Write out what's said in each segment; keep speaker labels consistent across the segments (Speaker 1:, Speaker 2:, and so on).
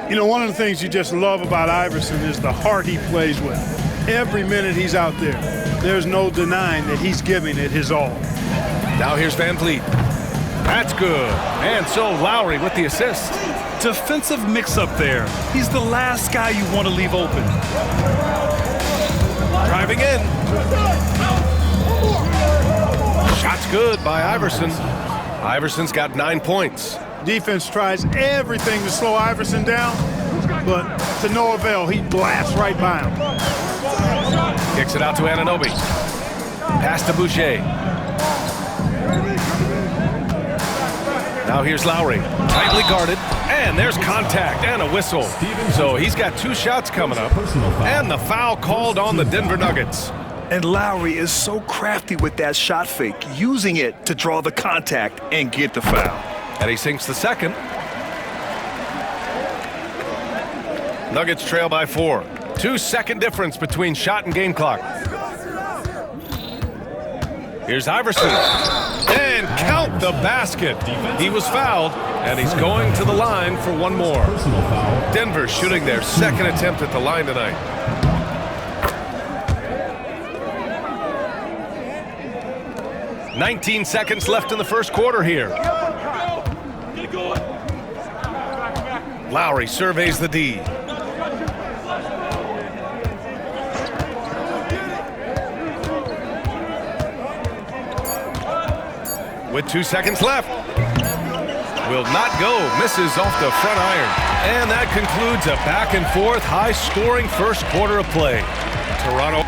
Speaker 1: You know, one of the things you just love about Iverson is the heart he plays with. Every minute he's out there, there's no denying that he's giving it his all.
Speaker 2: Now here's Van Vliet. That's good. And so Lowry with the assist.
Speaker 3: Defensive mix-up there. He's the last guy you want to leave open.
Speaker 2: Driving in. Shot's good by Iverson. Iverson's got 9 points.
Speaker 1: Defense tries everything to slow Iverson down, but to no avail. He blasts right by him.
Speaker 2: Kicks it out to Anunoby. Pass to Boucher. Now here's Lowry. Tightly guarded. And there's contact and a whistle. So he's got 2 shots coming up. And the foul called on the Denver Nuggets.
Speaker 3: And Lowry is so crafty with that shot fake, using it to draw the contact and get the foul.
Speaker 2: And he sinks the second. Nuggets trail by 4. 2-second difference between shot and game clock. Here's Iverson. And count the basket. He was fouled, and he's going to the line for one more. Denver shooting their second attempt at the line tonight. "19 seconds left in the first quarter here. Lowry surveys the D. With 2 seconds left. Will not go. Misses off the front iron. And that concludes a back and forth, high-scoring first quarter of play. Toronto.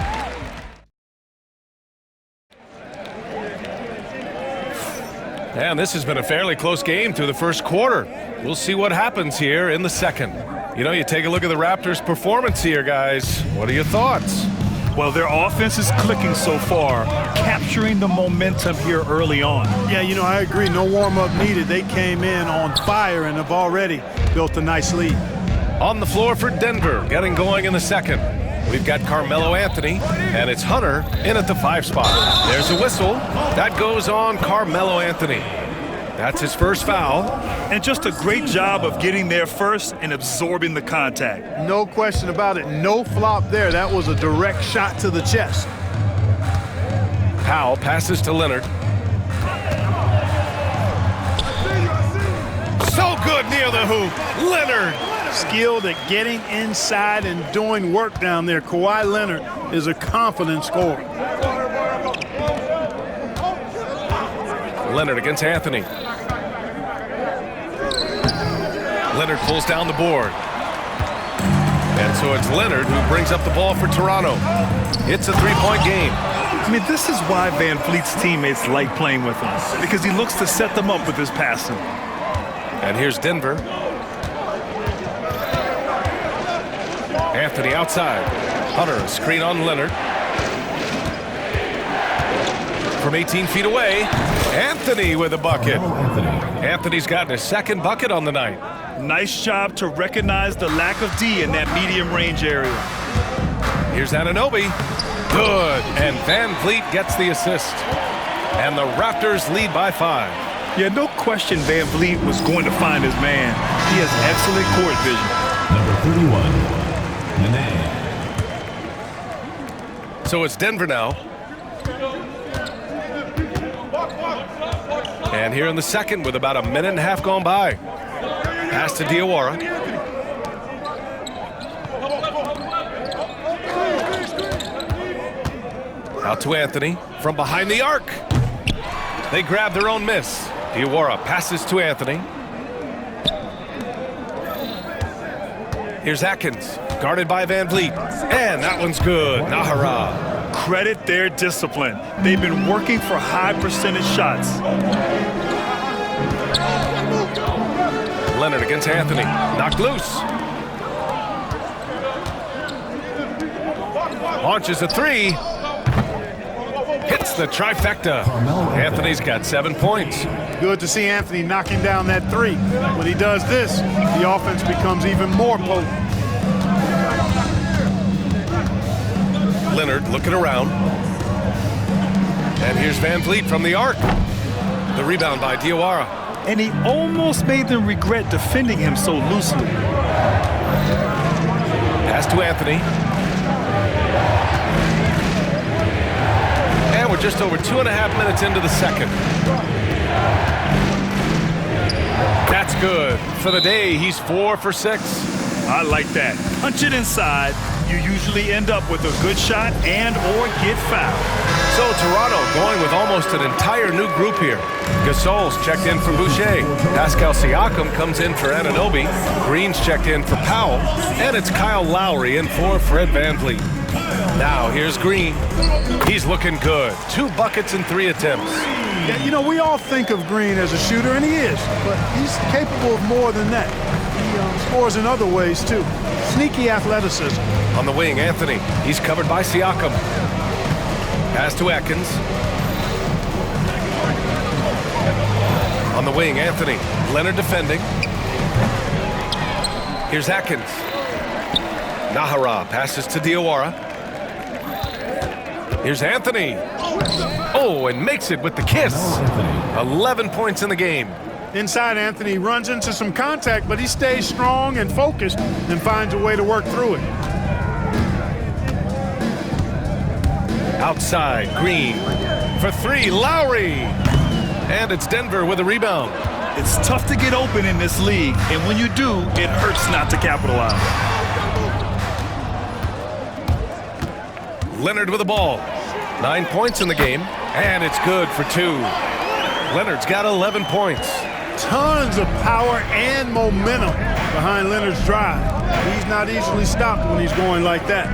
Speaker 2: And this has been a fairly close game through the first quarter. We'll see what happens here in the second. You know, you take a look at the Raptors' performance here, guys. What are your thoughts?
Speaker 3: Well, their offense is clicking so far, capturing the momentum here early on.
Speaker 1: Yeah, you know, I agree. No warm-up needed. They came in on fire and have already built a nice lead.
Speaker 2: On the floor for Denver, getting going in the second. We've got Carmelo Anthony, and it's Hunter in at the 5 spot. There's a whistle. That goes on Carmelo Anthony. That's his first foul.
Speaker 3: And just a great job of getting there first and absorbing the contact.
Speaker 1: No question about it. No flop there. That was a direct shot to the chest.
Speaker 2: Powell passes to Leonard. So good near the hoop. Leonard.
Speaker 1: Skilled at getting inside and doing work down there. Kawhi Leonard is a confident scorer.
Speaker 2: Leonard against Anthony. Leonard pulls down the board. And so it's Leonard who brings up the ball for Toronto. It's a 3-point game.
Speaker 3: I mean, this is why Van Vliet's teammates like playing with him, because he looks to set them up with his passing.
Speaker 2: And here's Denver. Anthony outside. Hunter, a screen on Leonard. From 18 feet away, Anthony with a bucket. Anthony's gotten his second bucket on the night.
Speaker 3: Nice job to recognize the lack of D in that medium range area.
Speaker 2: Here's Anunoby. Good. And Van Vliet gets the assist. And the Raptors lead by 5.
Speaker 3: Yeah, no question Van Vliet was going to find his man. He has excellent court vision.
Speaker 4: Number 31, Nene.
Speaker 2: So it's Denver now. And here in the second with about a minute and a half gone by. Pass to Diawara. Out to Anthony from behind the arc. They grab their own miss. Diawara passes to Anthony. Here's Atkins, guarded by Van Vliet. And that one's good. Nahara.
Speaker 3: Credit their discipline. They've been working for high percentage shots.
Speaker 2: Leonard against Anthony. Knocked loose. Launches a 3. Hits the trifecta. Anthony's got 7 points.
Speaker 1: Good to see Anthony knocking down that 3. When he does this, the offense becomes even more potent.
Speaker 2: Leonard looking around. And here's Van Vliet from the arc. The rebound by Diawara.
Speaker 3: And he almost made them regret defending him so loosely.
Speaker 2: to Anthony. And we're just over 2.5 minutes into the second. That's good. For the day, he's 4 for 6.
Speaker 3: I like that. Punch it inside. You usually end up with a good shot and or get fouled.
Speaker 2: So Toronto going with almost an entire new group here. Gasol's checked in for Boucher. Pascal Siakam comes in for Anunoby. Green's checked in for Powell. And it's Kyle Lowry in for Fred VanVleet. Now here's Green. He's looking good. 2 buckets and 3 attempts.
Speaker 1: Yeah, you know, we all think of Green as a shooter, and he is, but he's capable of more than that. He scores in other ways, too. Sneaky athleticism.
Speaker 2: On the wing, Anthony. He's covered by Siakam. Pass to Atkins. On the wing, Anthony. Leonard defending. Here's Atkins. Nahara passes to Diawara. Here's Anthony. Oh, and makes it with the kiss. 11 points in the game.
Speaker 1: Inside, Anthony runs into some contact, but he stays strong and focused and finds a way to work through it.
Speaker 2: Outside, Green. For 3, Lowry. And it's Denver with a rebound.
Speaker 3: It's tough to get open in this league, and when you do, it hurts not to capitalize.
Speaker 2: Leonard with the ball. 9 points in the game, and it's good for 2. Leonard's got 11 points.
Speaker 1: Tons of power and momentum behind Leonard's drive. He's not easily stopped when he's going like that.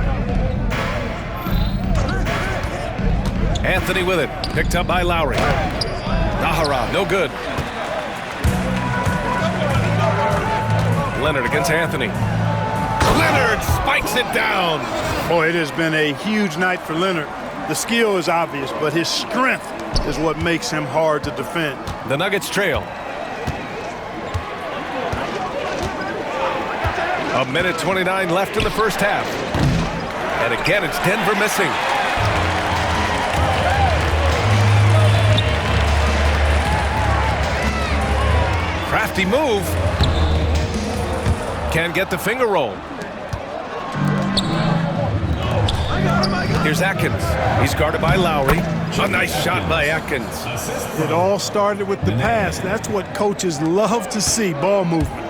Speaker 2: Anthony with it, picked up by Lowry. Nahara, no good. Leonard against Anthony. Leonard spikes it down.
Speaker 1: Boy, it has been a huge night for Leonard. The skill is obvious, but his strength is what makes him hard to defend.
Speaker 2: The Nuggets trail. 1:29 left in the first half. And again, it's Denver missing. Crafty move. Can't get the finger roll. Here's Atkins. He's guarded by Lowry. A nice shot by Atkins.
Speaker 1: It all started with the pass. That's what coaches love to see, ball movement.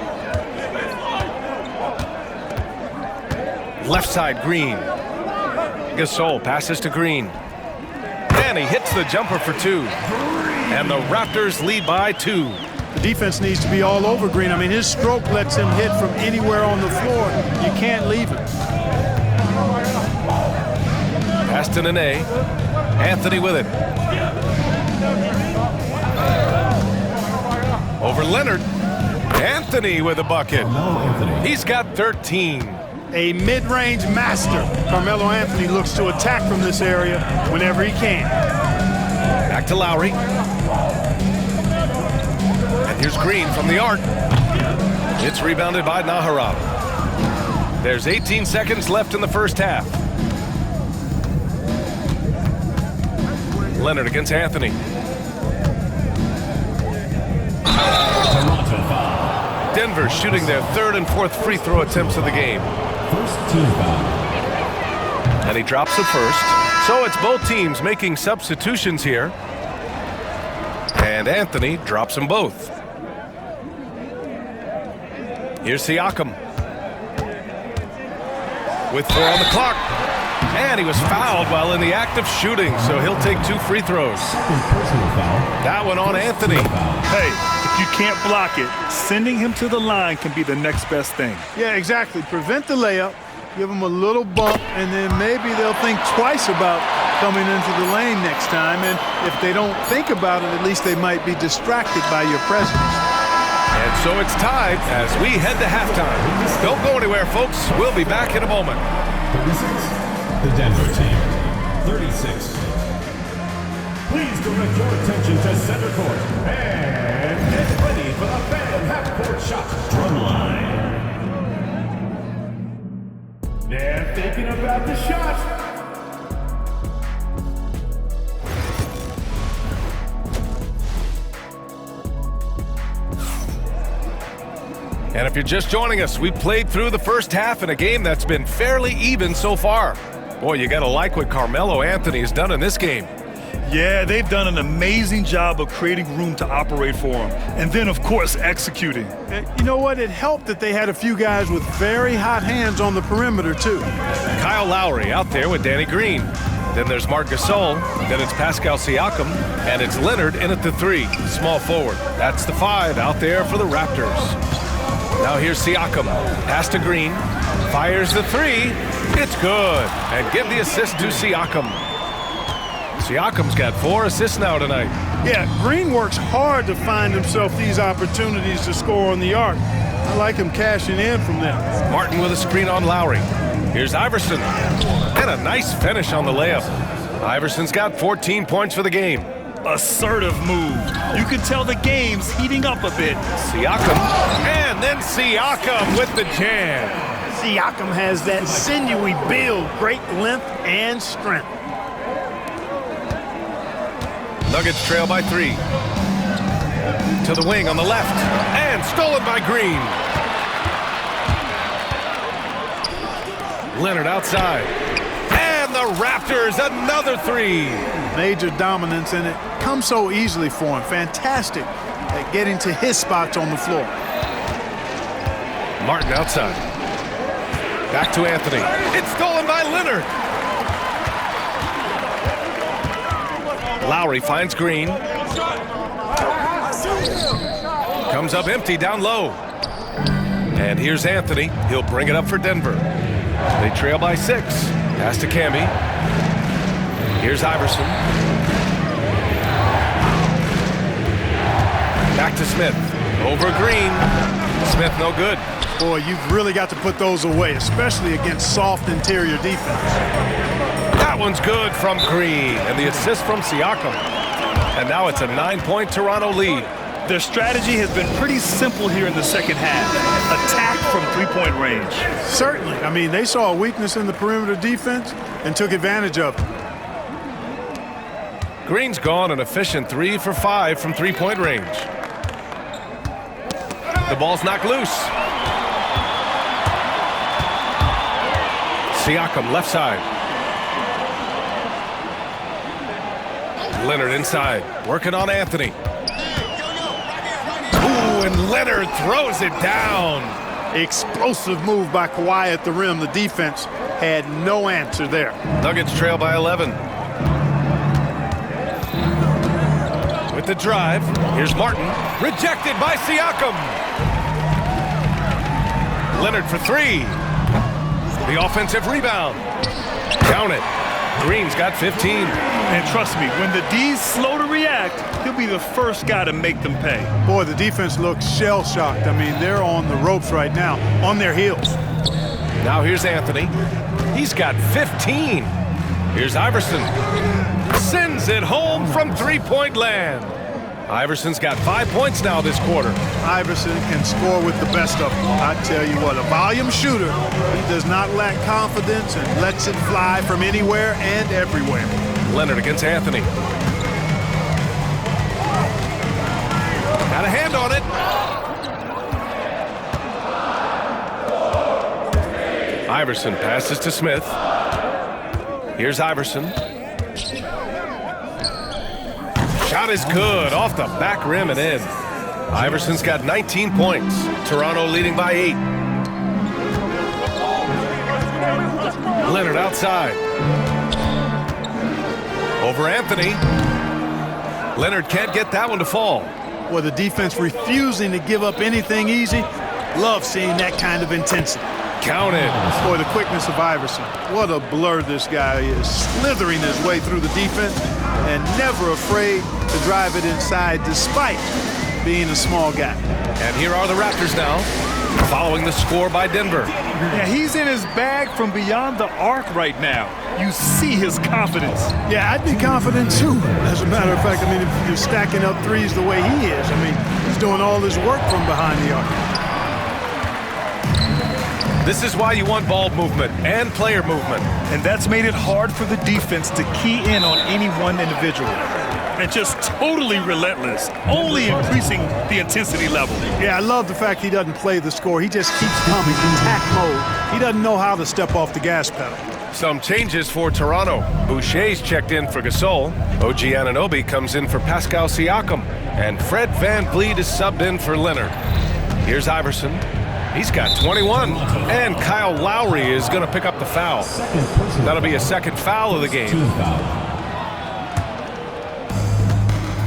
Speaker 2: Left side, Green. Gasol passes to Green. And he hits the jumper for 2. And the Raptors lead by 2.
Speaker 1: The defense needs to be all over Green. I mean, his stroke lets him hit from anywhere on the floor. You can't leave him.
Speaker 2: Pass to Nene. Anthony with it. Over Leonard. Anthony with a bucket. He's got 13.
Speaker 1: A mid-range master. Carmelo Anthony looks to attack from this area whenever he can.
Speaker 2: Back to Lowry. And here's Green from the arc. It's rebounded by Nahara. There's 18 seconds left in the first half. Leonard against Anthony. Denver shooting their 3rd and 4th free throw attempts of the game.
Speaker 4: First team foul.
Speaker 2: And he drops the first. So it's both teams making substitutions here. And Anthony drops them both. Here's Siakam. With 4 on the clock. And he was fouled while in the act of shooting, so he'll take 2 free throws.
Speaker 4: Second personal foul.
Speaker 2: That one on Anthony.
Speaker 3: Hey, if you can't block it, sending him to the line can be the next best thing.
Speaker 1: Yeah, exactly. Prevent the layup, give them a little bump, and then maybe they'll think twice about coming into the lane next time. And if they don't think about it, at least they might be distracted by your presence.
Speaker 2: And so it's tied as we head to halftime. Don't go anywhere, folks. We'll be back in a moment.
Speaker 4: 36. The Denver team. 36. Please direct your attention to center court and get ready for the fan half-court shot drumline. They're thinking about the shot.
Speaker 2: And if you're just joining us, we played through the first half in a game that's been fairly even so far. Boy, you got to like what Carmelo Anthony has done in this game.
Speaker 3: Yeah, they've done an amazing job of creating room to operate for him. And then, of course, executing.
Speaker 1: You know what? It helped that they had a few guys with very hot hands on the perimeter, too.
Speaker 2: Kyle Lowry out there with Danny Green. Then there's Marc Gasol. Then it's Pascal Siakam. And it's Leonard in at the 3, small forward. That's the 5 out there for the Raptors. Now here's Siakam. Pass to Green. Fires the 3. It's good. And give the assist to Siakam. Siakam's got 4 assists now tonight.
Speaker 1: Yeah, Green works hard to find himself these opportunities to score on the arc. I like him cashing in from them.
Speaker 2: Martin with a screen on Lowry. Here's Iverson. And a nice finish on the layup. Iverson's got 14 points for the game.
Speaker 3: Assertive move. You can tell the game's heating up a bit.
Speaker 2: Siakam. And then Siakam with the jam.
Speaker 1: Siakam has that sinewy build, great length and strength.
Speaker 2: Nuggets trail by 3. To the wing on the left. And stolen by Green. Leonard outside. And the Raptors, another 3.
Speaker 1: Major dominance, and it comes so easily for him. Fantastic at getting to his spots on the floor.
Speaker 2: Martin outside. Back to Anthony. It's stolen by Leonard. Lowry finds Green. Comes up empty down low. And here's Anthony. He'll bring it up for Denver. They trail by 6. Pass to Camby. Here's Iverson. Back to Smith. Over Green. Smith no good.
Speaker 1: Boy, you've really got to put those away, especially against soft interior defense.
Speaker 2: That one's good from Green. And the assist from Siakam. And now it's a 9-point Toronto lead.
Speaker 3: Their strategy has been pretty simple here in the second half. Attack from 3-point range.
Speaker 1: Certainly. I mean, they saw a weakness in the perimeter defense and took advantage of it.
Speaker 2: Green's gone an efficient 3 for 5 from 3-point range. The ball's knocked loose. Siakam left side. Leonard inside, working on Anthony. Ooh, and Leonard throws it down.
Speaker 1: Explosive move by Kawhi at the rim. The defense had no answer there.
Speaker 2: Nuggets trail by 11. With the drive, here's Martin. Rejected by Siakam. Leonard for 3. The offensive rebound. Count it. Green's got 15.
Speaker 3: And trust me, when the D's slow to react, he'll be the first guy to make them pay.
Speaker 1: Boy, the defense looks shell-shocked. I mean, they're on the ropes right now, on their heels.
Speaker 2: Now here's Anthony. He's got 15. Here's Iverson. Sends it home from 3-point land. Iverson's got 5 points now this quarter.
Speaker 1: Iverson can score with the best of them. I tell you what, a volume shooter. He does not lack confidence and lets it fly from anywhere and everywhere.
Speaker 2: Leonard against Anthony. Got a hand on it. Iverson passes to Smith. Here's Iverson. Shot is good, off the back rim and in. Iverson's got 19 points. Toronto leading by 8. Leonard outside. Over Anthony. Leonard can't get that one to fall.
Speaker 1: Well, the defense refusing to give up anything easy. Love seeing that kind of intensity.
Speaker 2: Counted.
Speaker 1: Boy, the quickness of Iverson. What a blur this guy is. Slithering his way through the defense and never afraid to drive it inside despite being a small guy.
Speaker 2: And here are the Raptors now, following the score by Denver.
Speaker 3: Yeah, he's in his bag from beyond the arc right now. You see his confidence.
Speaker 1: Yeah, I'd be confident too. As a matter of fact, I mean, if you're stacking up threes the way he is, I mean, he's doing all this work from behind the arc.
Speaker 2: This is why you want ball movement and player movement.
Speaker 3: And that's made it hard for the defense to key in on any one individual. and just totally relentless, only increasing the intensity level.
Speaker 1: Yeah, I love the fact he doesn't play the score. He just keeps coming, attack mode. He doesn't know how to step off the gas pedal.
Speaker 2: Some changes for Toronto. Boucher's checked in for Gasol. OG Anunoby comes in for Pascal Siakam. And Fred VanVleet is subbed in for Leonard. Here's Iverson. He's got 21. And Kyle Lowry is going to pick up the foul. That'll be a second foul of the game.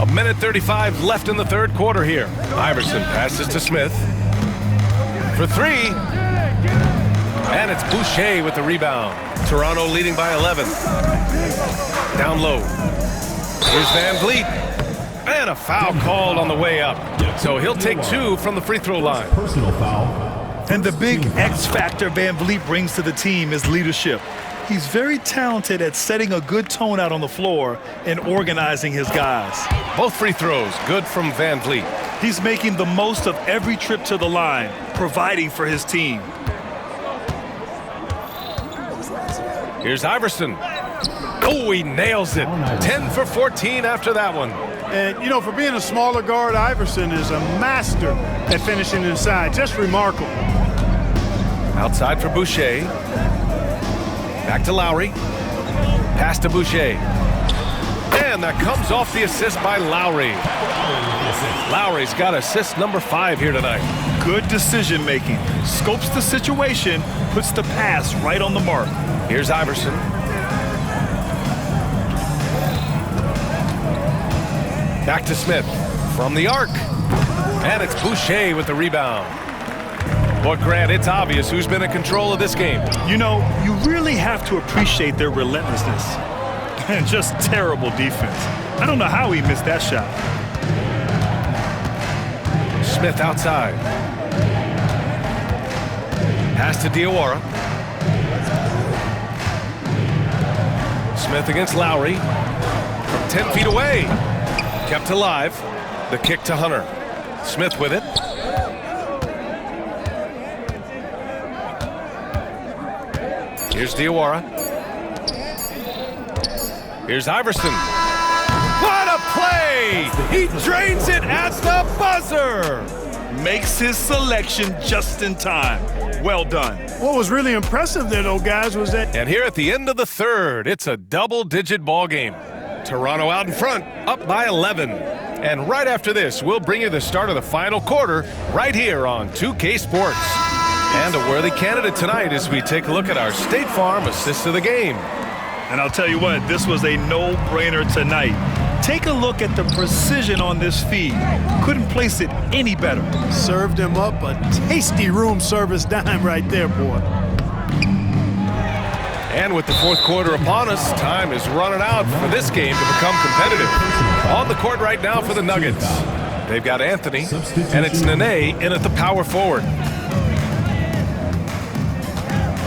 Speaker 2: A minute 35 left in the third quarter here. Iverson passes to Smith. For three. And it's Boucher with the rebound. Toronto leading by 11. Down low. Here's VanVleet. And a foul called on the way up. So he'll take two from the free throw line.
Speaker 4: Personal foul.
Speaker 3: And the big X factor VanVleet brings to the team is leadership. He's very talented at setting a good tone out on the floor and organizing his guys.
Speaker 2: Both free throws good from VanVleet.
Speaker 3: He's making the most of every trip to the line, providing for his team.
Speaker 2: Here's Iverson. Oh, he nails it. 10 for 14 after that one.
Speaker 1: And, you know, for being a smaller guard, Iverson is a master at finishing inside. Just remarkable.
Speaker 2: Outside for Boucher. Back to Lowry. Pass to Boucher. And that comes off the assist by Lowry. Lowry's got assist number 5 here tonight.
Speaker 3: Good decision making. Scopes the situation, puts the pass right on the mark.
Speaker 2: Here's Iverson. Back to Smith from the arc. And it's Boucher with the rebound. Boy, Grant, it's obvious who's been in control of this game.
Speaker 3: You know, you really have to appreciate their relentlessness. And just terrible defense. I don't know how he missed that shot.
Speaker 2: Smith outside. Pass to Diawara. Smith against Lowry. From 10 feet away. Kept alive. The kick to Hunter. Smith with it. Here's Diawara. Here's Iverson. What a play! He drains it at the buzzer!
Speaker 3: Makes his selection just in time. Well done.
Speaker 1: What was really impressive there, though, guys, was that...
Speaker 2: And here at the end of the third, it's a double-digit ball game. Toronto out in front, up by 11. And right after this, we'll bring you the start of the final quarter right here on 2K Sports. And a worthy candidate tonight as we take a look at our State Farm assist of the game.
Speaker 3: And I'll tell you what, this was a no-brainer tonight. Take a look at the precision on this feed. Couldn't place it any better.
Speaker 1: Served him up a tasty room service dime right there, boy.
Speaker 2: And with the fourth quarter upon us, time is running out for this game to become competitive. On the court right now for the Nuggets. They've got Anthony, and it's Nene in at the power forward.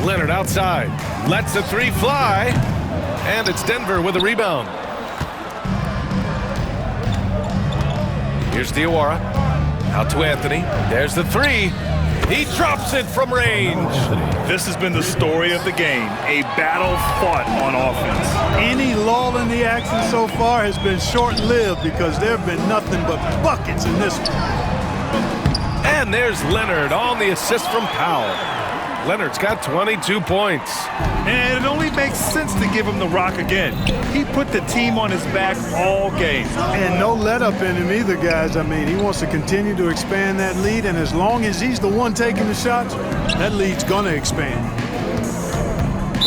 Speaker 2: Leonard outside, lets the three fly, and it's Denver with a rebound. Here's Diawara, out to Anthony, there's the three. He drops it from range.
Speaker 3: This has been the story of the game, a battle fought on offense.
Speaker 1: Any lull in the action so far has been short-lived because there have been nothing but buckets in this one.
Speaker 2: And there's Leonard on the assist from Powell. Leonard's got 22 points.
Speaker 3: And it only makes sense to give him the rock again. He put the team on his back all game.
Speaker 1: And no let-up in him either, guys. I mean, he wants to continue to expand that lead, and as long as he's the one taking the shots, that lead's going to expand.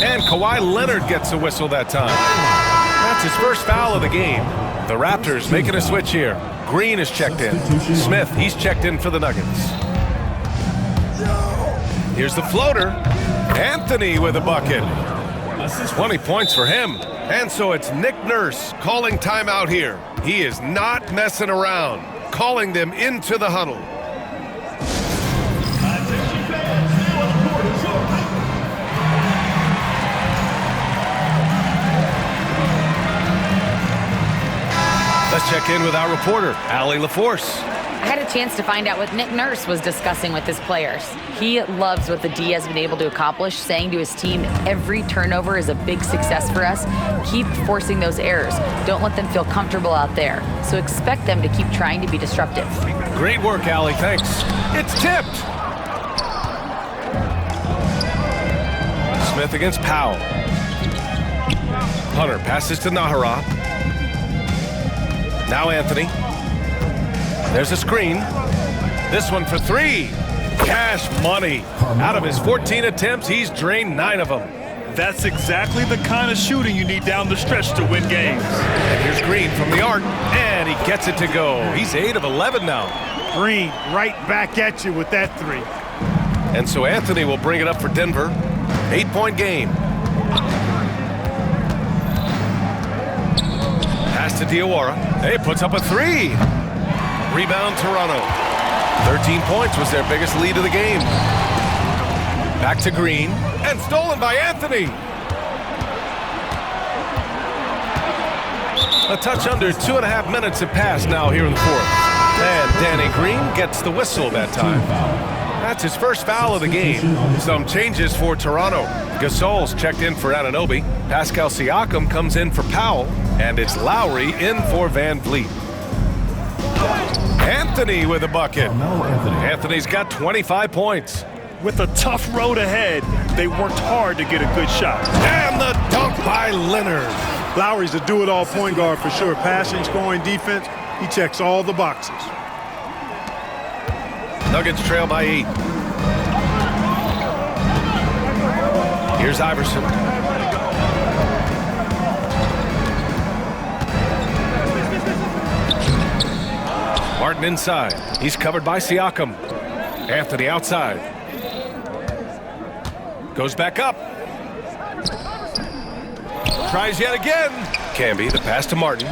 Speaker 2: And Kawhi Leonard gets a whistle that time. That's his first foul of the game. The Raptors making a switch here. Green is checked in. Smith, he's checked in for the Nuggets. Here's the floater. Anthony with a bucket. 20 points for him. And so it's Nick Nurse calling timeout here. He is not messing around, calling them into the huddle. Let's check in with our reporter, Allie LaForce.
Speaker 5: had a chance to find out what Nick Nurse was discussing with his players. He loves what the D has been able to accomplish, saying to his team, every turnover is a big success for us. Keep forcing those errors. Don't let them feel comfortable out there. So expect them to keep trying to be disruptive.
Speaker 2: Great work, Allie. Thanks. It's tipped. Smith against Powell. Hunter passes to Nahara. Now Anthony. There's a screen. This one for three. Cash money. Out of his 14 attempts, he's drained 9 of them.
Speaker 3: That's exactly the kind of shooting you need down the stretch to win games.
Speaker 2: And here's Green from the arc, and he gets it to go. He's 8 of 11 now.
Speaker 1: Green right back at you with that 3.
Speaker 2: And so Anthony will bring it up for Denver. 8-point game. Pass to Diawara. Hey, puts up a 3. Rebound Toronto. 13 points was their biggest lead of the game. Back to Green, and stolen by Anthony. A touch under 2.5 minutes have passed now here in the fourth. And Danny Green gets the whistle that time. That's his first foul of the game. Some changes for Toronto. Gasol's checked in for Anunoby. Pascal Siakam comes in for Powell. And it's Lowry in for Van Vliet. Anthony with a bucket. Anthony's got 25 points.
Speaker 3: With a tough road ahead, they worked hard to get a good shot.
Speaker 2: And the dunk by Leonard.
Speaker 1: Lowry's a do-it-all point guard for sure. Passing, scoring, defense. He checks all the boxes.
Speaker 2: Nuggets trail by 8. Here's Iverson. Martin inside. He's covered by Siakam. Anthony outside. Goes back up. Tries yet again. Camby, the pass to Martin.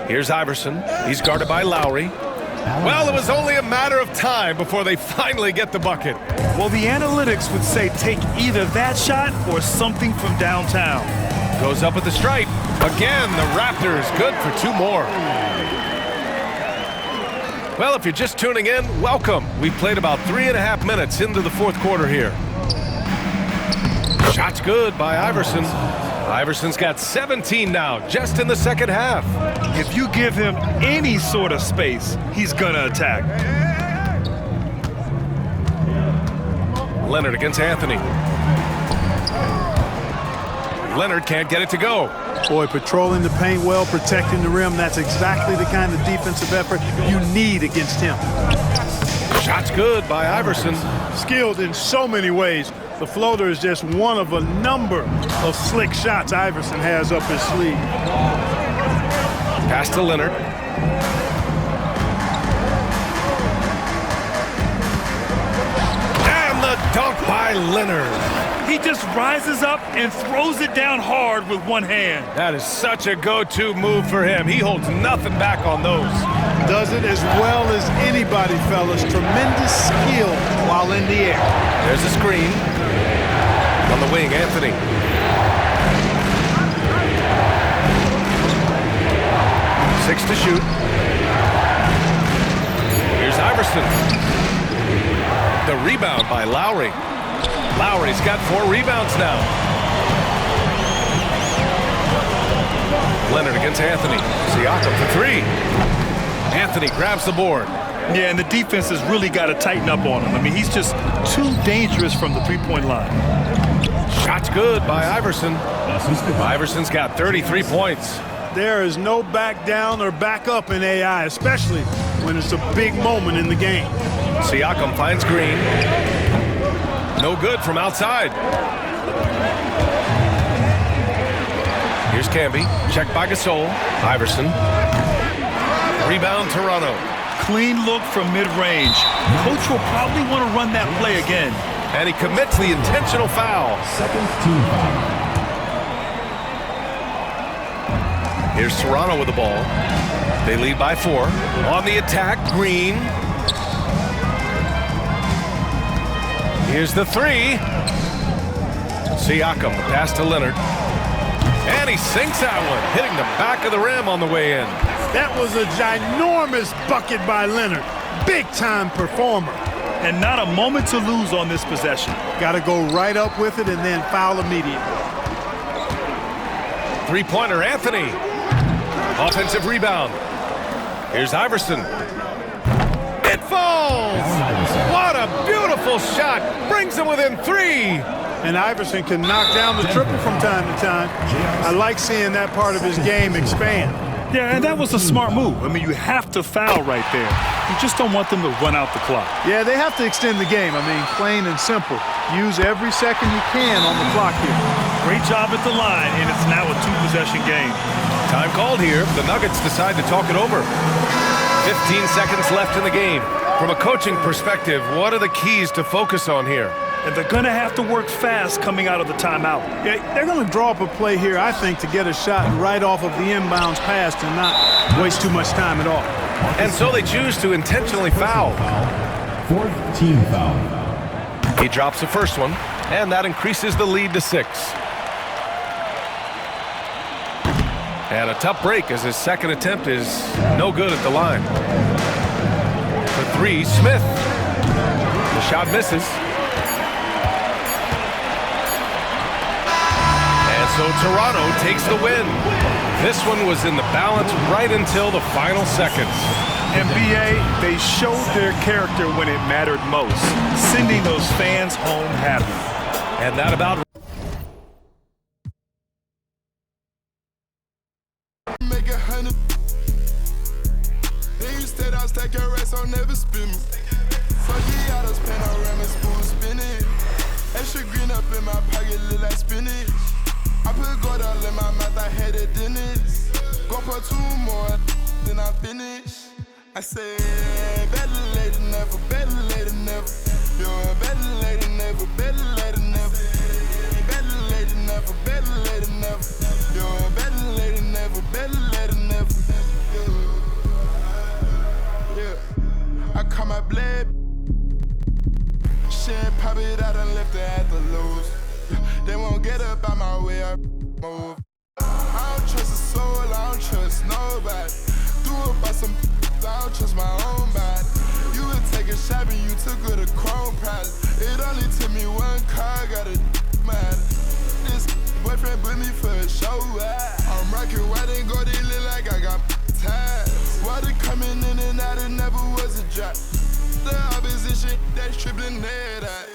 Speaker 2: Here's Iverson. He's guarded by Lowry. Well, it was only a matter of time before they finally get the bucket.
Speaker 3: Well, the analytics would say take either that shot or something from downtown.
Speaker 2: Goes up at the stripe. Again, the Raptors good for 2 more. Well, if you're just tuning in, welcome. We've played about 3.5 minutes into the fourth quarter here. Shot's good by Iverson. Iverson's got 17 now, just in the second half.
Speaker 3: If you give him any sort of space, he's gonna attack.
Speaker 2: Leonard against Anthony. Leonard can't get it to go.
Speaker 1: Boy, patrolling the paint well, protecting the rim. That's exactly the kind of defensive effort you need against him.
Speaker 2: Shot's good by Iverson.
Speaker 1: Skilled in so many ways. The floater is just one of a number of slick shots Iverson has up his sleeve.
Speaker 2: Pass to Leonard. And the dunk by Leonard.
Speaker 3: He just rises up and throws it down hard with one hand.
Speaker 2: That is such a go-to move for him. He holds nothing back on those.
Speaker 1: Does it as well as anybody, fellas. Tremendous skill while in the air.
Speaker 2: There's a screen. On the wing, Anthony. Six to shoot. Here's Iverson. The rebound by Lowry. Lowry's got 4 rebounds now. Leonard against Anthony. Siakam for 3. Anthony grabs the board.
Speaker 3: Yeah, and the defense has really got to tighten up on him. I mean, he's just too dangerous from the three-point line.
Speaker 2: Shot's good by Iverson. Iverson's got 33 points.
Speaker 1: There is no back down or back up in AI, especially when it's a big moment in the game.
Speaker 2: Siakam finds Green. No good from outside. Here's Camby. Checked by Gasol. Iverson. Rebound Toronto.
Speaker 3: Clean look from mid-range. Coach will probably want to run that play again.
Speaker 2: And he commits the intentional foul.
Speaker 4: Second team foul.
Speaker 2: Here's Toronto with the ball. They lead by 4. On the attack, Green. Here's the 3. Siakam, the pass to Leonard. And he sinks that one, hitting the back of the rim on the way in.
Speaker 1: That was a ginormous bucket by Leonard. Big-time performer.
Speaker 3: And not a moment to lose on this possession.
Speaker 1: Got to go right up with it and then foul immediately.
Speaker 2: Three-pointer, Anthony. Offensive rebound. Here's Iverson. It falls! What a beautiful shot! Brings them within 3.
Speaker 1: And Iverson can knock down the triple from time to time. I like seeing that part of his game expand.
Speaker 3: Yeah, and that was a smart move. I mean, you have to foul right there. You just don't want them to run out the clock.
Speaker 1: Yeah, they have to extend the game. I mean, plain and simple. Use every second you can on the clock here.
Speaker 3: Great job at the line, and it's now a 2-possession game.
Speaker 2: Time called here. The Nuggets decide to talk it over. 15 seconds left in the game. From a coaching perspective, what are the keys to focus on here?
Speaker 3: And they're going to have to work fast coming out of the timeout.
Speaker 1: Yeah, they're going to draw up a play here, I think, to get a shot right off of the inbounds pass and not waste too much time at all.
Speaker 2: And so they choose to intentionally foul.
Speaker 4: 4th team foul.
Speaker 2: He drops the first one, and that increases the lead to 6. And a tough break as his second attempt is no good at the line. For 3, Smith. The shot misses. And so Toronto takes the win. This one was in the balance right until the final seconds.
Speaker 3: NBA, they showed their character when it mattered most, sending those fans home happy.
Speaker 2: And that about
Speaker 6: make 100. Then you stayed out, stack your rest, I'll never spin me. Fuck you out of panorama, spoon spinning. Extra green up in my pocket, look like spinach. I put gold all in my mouth, I had it Dennis. Go for 2 more, then I finish. I said, better late than never, better late than never. You're better late than never, better late than never. Better late than never, better late than never. You're better late than never, better late than never. Yeah, I call my blade. Shit, pop it out and left it at the lows. They won't get up out my way, I move. I don't trust a soul, I don't trust nobody. Do it by some, I don't trust my own body. You would take a shot and you took her to Chrome Palace. It only took me 1 car, got a mad. This boyfriend put me for a show. I'm rocking white and gold, it look like I got ties. Water coming in and out, it never was a drop. The opposition, that's tripling their eye.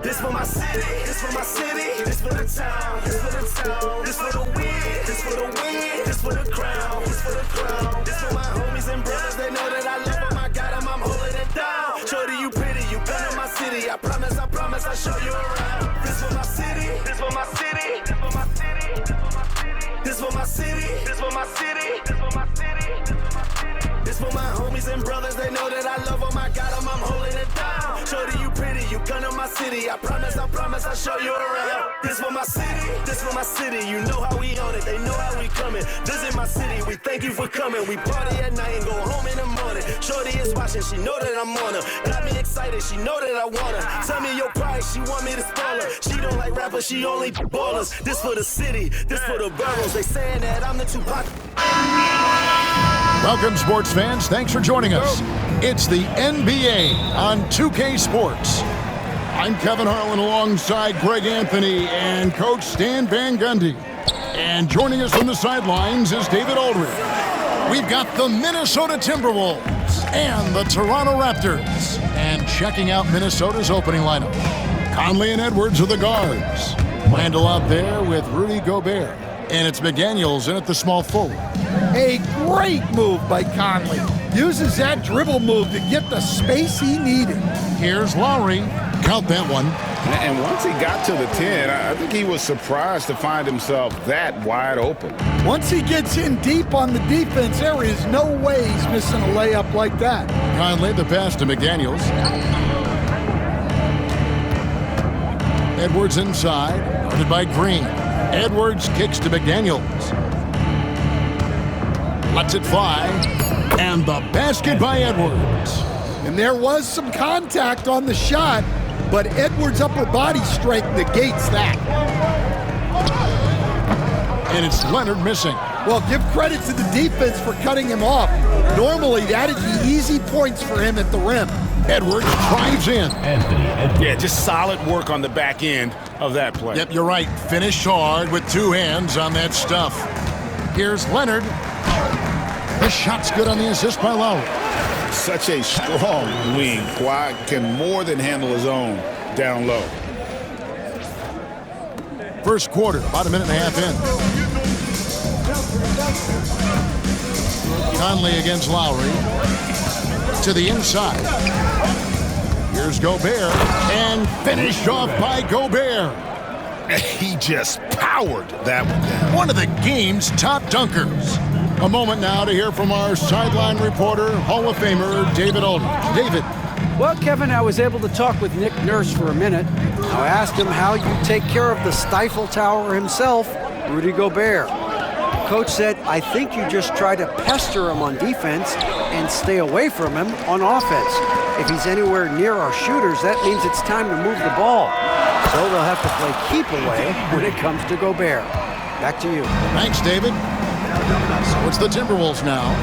Speaker 7: This for my city, this for my city, this for the town, this for the town, this for the win, this for the win, this for the crown, this for the crown, this for my homies and brothers, they know that I love them, I got them, I'm holding it down. Shorty, you pretty, you been in my city, I promise, I'll show you around. This for my city, this for my city, this for my city, this for my city, this for my city, this for my city, this for my homies and brothers, they know that I love them, I got them, I'm holding it down. Shorty, you pretty, you come to my city, I promise, I'll show you around. This for my city, you know how we on it, they know how we coming. Visit my city, we thank you for coming. We party at night and go home in the morning. Shorty is watching, she know that I'm on her. Got me excited, she know that I want her. Tell me your price, she want me to spoil her. She don't like rappers, she only ballers. This for the city, this for the boroughs. They saying that I'm the Tupac.
Speaker 8: Welcome, sports fans. Thanks for joining us. It's the NBA on 2K Sports. I'm Kevin Harlan alongside Greg Anthony and Coach Stan Van Gundy. And joining us from the sidelines is David Aldridge. We've got the Minnesota Timberwolves and the Toronto Raptors. And checking out Minnesota's opening lineup, Conley and Edwards are the guards. Randall out there with Rudy Gobert. And it's McDaniels in at the small forward.
Speaker 9: A great move by Conley. Uses that dribble move to get the space he needed.
Speaker 8: Here's Lowry. Count that one.
Speaker 10: And once he got to the 10, I think he was surprised to find himself that wide open.
Speaker 9: Once he gets in deep on the defense, there is no way he's missing a layup like that.
Speaker 8: Conley the pass to McDaniels. Edwards inside, guarded by Green. Edwards kicks to McDaniels. Lets it fly, and the basket by Edwards.
Speaker 9: And there was some contact on the shot, but Edwards' upper body strength negates that.
Speaker 8: And it's Leonard missing.
Speaker 9: Well, give credit to the defense for cutting him off. Normally, that'd be easy points for him at the rim.
Speaker 8: Edwards drives in.
Speaker 10: Yeah, just solid work on the back end of that play.
Speaker 8: Yep, you're right. Finished hard with two hands on that stuff. Here's Leonard. The shot's good on the assist by Lowry.
Speaker 10: Such a strong wing. Kawhi can more than handle his own down low.
Speaker 8: First quarter, about a minute and a half in. Conley against Lowry. To the inside. Here's Gobert. And finished off by Gobert.
Speaker 10: He just powered that one down.
Speaker 8: One of the game's top dunkers. A moment now to hear from our sideline reporter, Hall of Famer David Aldridge. David.
Speaker 11: Well, Kevin, I was able to talk with Nick Nurse for a minute. I asked him how you take care of the Stifle Tower himself, Rudy Gobert. Coach said, I think you just try to pester him on defense and stay away from him on offense. If he's anywhere near our shooters, that means it's time to move the ball. So they'll have to play keep away when it comes to Gobert. Back to you.
Speaker 8: Thanks, David. So it's the Timberwolves now.